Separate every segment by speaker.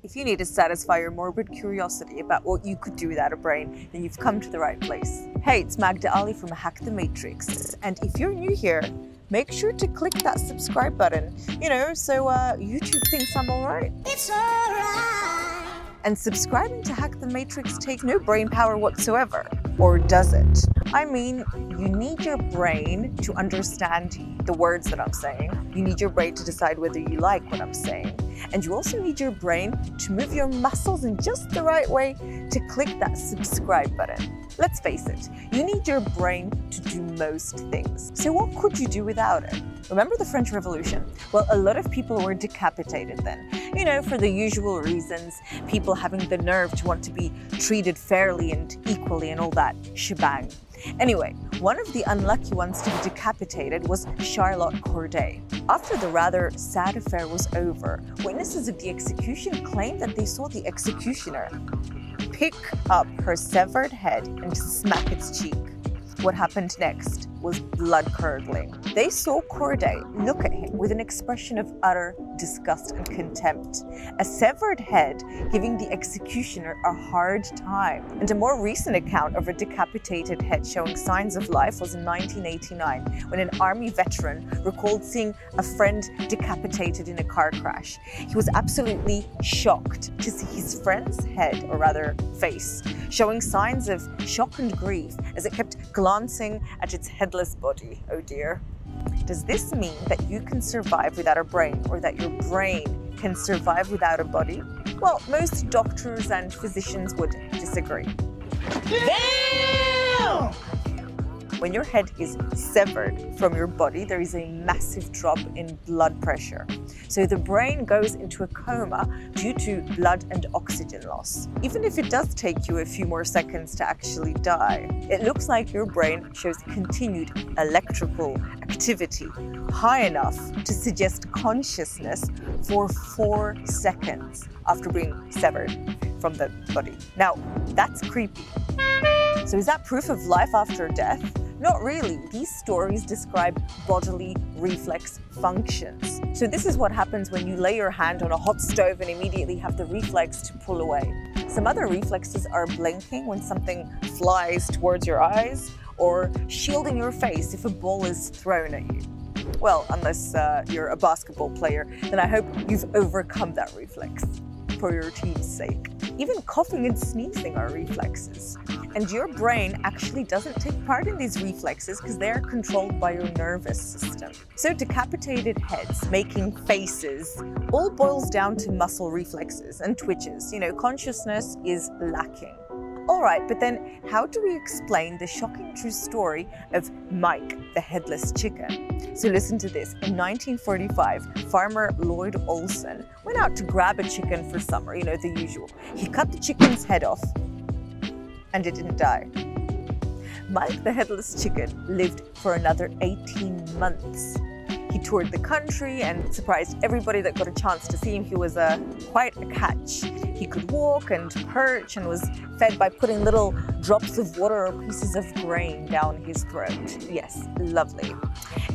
Speaker 1: If you need to satisfy your morbid curiosity about what you could do without a brain, then you've come to the right place. Hey, it's Abdall from Hack the Matrix. And if you're new here, make sure to click that subscribe button, so YouTube thinks I'm alright.
Speaker 2: It's alright.
Speaker 1: And subscribing to Hack the Matrix takes no brain power whatsoever. Or does it? I mean, you need your brain to understand the words that I'm saying. You need your brain to decide whether you like what I'm saying. And you also need your brain to move your muscles in just the right way to click that subscribe button. Let's face it, you need your brain to do most things. So what could you do without it? Remember the French Revolution? Well, a lot of people were decapitated then. For the usual reasons, people having the nerve to want to be treated fairly and equally and all that shebang. Anyway, one of the unlucky ones to be decapitated was Charlotte Corday. After the rather sad affair was over, witnesses of the execution claimed that they saw the executioner pick up her severed head and smack its cheek. What happened next was blood-curdling. They saw Corday look at him with an expression of utter disgust and contempt, a severed head giving the executioner a hard time. And a more recent account of a decapitated head showing signs of life was in 1989, when an army veteran recalled seeing a friend decapitated in a car crash. He was absolutely shocked to see his friend's head, or rather face, showing signs of shock and grief as it kept glancing at its headless body. Oh dear. Does this mean that you can survive without a brain, or that your brain can survive without a body? Well, most doctors and physicians would disagree.
Speaker 2: Damn!
Speaker 1: When your head is severed from your body, there is a massive drop in blood pressure. So the brain goes into a coma due to blood and oxygen loss. Even if it does take you a few more seconds to actually die, it looks like your brain shows continued electrical activity high enough to suggest consciousness for 4 seconds after being severed from the body. Now, that's creepy. So is that proof of life after death? Not really. These stories describe bodily reflex functions. So this is what happens when you lay your hand on a hot stove and immediately have the reflex to pull away. Some other reflexes are blinking when something flies towards your eyes, or shielding your face if a ball is thrown at you. Well, unless you're a basketball player, then I hope you've overcome that reflex for your team's sake. Even coughing and sneezing are reflexes. And your brain actually doesn't take part in these reflexes because they are controlled by your nervous system. So decapitated heads making faces all boils down to muscle reflexes and twitches. Consciousness is lacking. All right, but then how do we explain the shocking true story of Mike, the headless chicken? So listen to this. In 1945, farmer Lloyd Olson went out to grab a chicken for summer, the usual. He cut the chicken's head off, and it didn't die. Mike, the headless chicken, lived for another 18 months. He toured the country and surprised everybody that got a chance to see him. He was quite a catch. He could walk and perch and was fed by putting little drops of water or pieces of grain down his throat. Yes, lovely.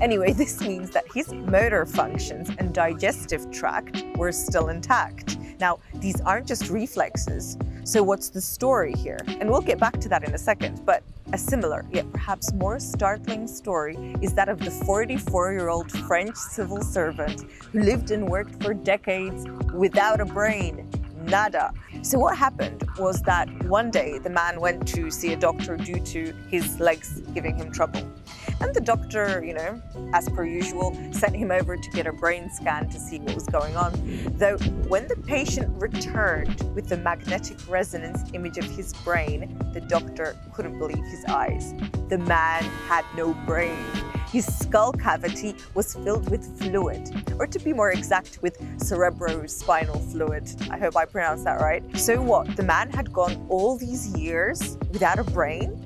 Speaker 1: Anyway, this means that his motor functions and digestive tract were still intact. Now, these aren't just reflexes. So what's the story here? And we'll get back to that in a second, but a similar, yet perhaps more startling story is that of the 44-year-old French civil servant who lived and worked for decades without a brain. Nada. So what happened was that one day the man went to see a doctor due to his legs giving him trouble. And the doctor, as per usual, sent him over to get a brain scan to see what was going on. Though when the patient returned with the magnetic resonance image of his brain, the doctor couldn't believe his eyes. The man had no brain. His skull cavity was filled with fluid, or to be more exact, with cerebrospinal fluid. I hope I pronounced that right. So what? The man had gone all these years without a brain?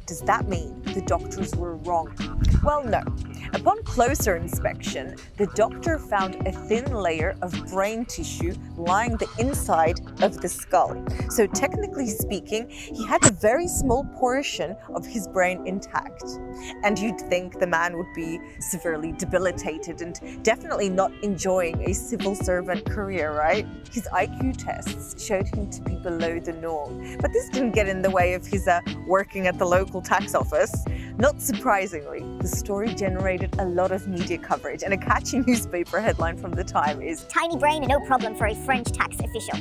Speaker 1: Does that mean the doctors were wrong? Well, no. Upon closer inspection, the doctor found a thin layer of brain tissue lying the inside of the skull. So technically speaking, he had a very small portion of his brain intact. And you'd think the man would be severely debilitated and definitely not enjoying a civil servant career, right? His IQ tests showed him to be below the norm. But this didn't get in the way of his working at the local tax office. Not surprisingly, the story generated a lot of media coverage, and a catchy newspaper headline from the time is
Speaker 2: Tiny brain and no problem for a French tax official.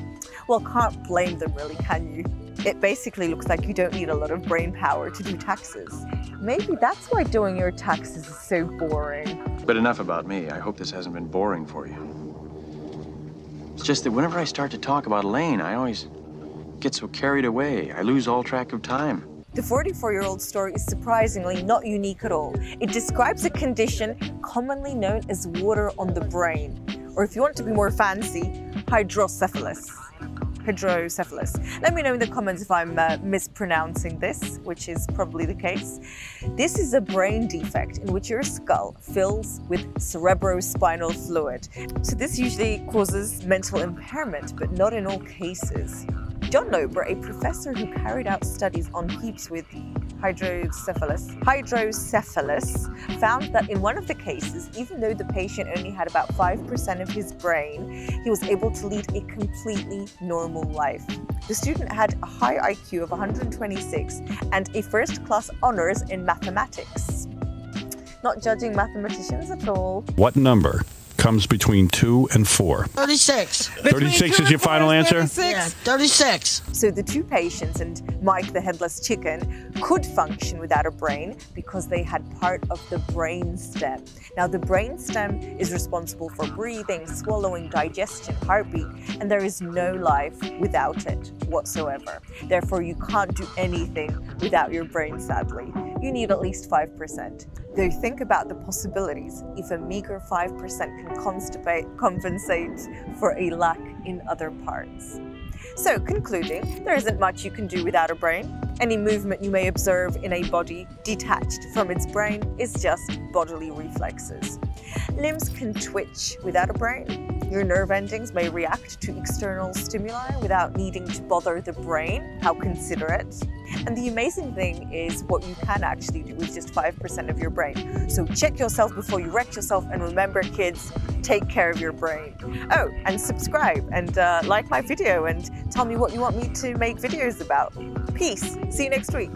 Speaker 1: Well, can't blame them really, can you? It basically looks like you don't need a lot of brain power to do taxes. Maybe that's why doing your taxes is so boring.
Speaker 3: But enough about me. I hope this hasn't been boring for you. It's just that whenever I start to talk about Elaine, I always get so carried away. I lose all track of time.
Speaker 1: The 44-year-old story is surprisingly not unique at all. It describes a condition commonly known as water on the brain, or if you want to be more fancy, hydrocephalus. Hydrocephalus. Let me know in the comments if I'm mispronouncing this, which is probably the case. This is a brain defect in which your skull fills with cerebrospinal fluid. So this usually causes mental impairment, but not in all cases. John Lober, a professor who carried out studies on heaps with hydrocephalus, found that in one of the cases, even though the patient only had about 5% of his brain, he was able to lead a completely normal life. The student had a high IQ of 126 and a first-class honors in mathematics. Not judging mathematicians at all.
Speaker 4: What number comes between 2 and 4?
Speaker 5: 36.
Speaker 4: 36 is your final answer?
Speaker 5: 36? Yeah, 36.
Speaker 1: So the two patients and Mike the Headless Chicken could function without a brain because they had part of the brain stem. Now the brain stem is responsible for breathing, swallowing, digestion, heartbeat, and there is no life without it whatsoever. Therefore, you can't do anything without your brain, sadly. You need at least 5%. Though think about the possibilities if a meager 5% can compensate for a lack in other parts. So concluding, there isn't much you can do without a brain. Any movement you may observe in a body detached from its brain is just bodily reflexes. Limbs can twitch without a brain. Your nerve endings may react to external stimuli without needing to bother the brain. How considerate. And the amazing thing is what you can actually do with just 5% of your brain. So check yourself before you wreck yourself, and remember, kids, take care of your brain. Oh, and subscribe and like my video and tell me what you want me to make videos about. Peace. See you next week.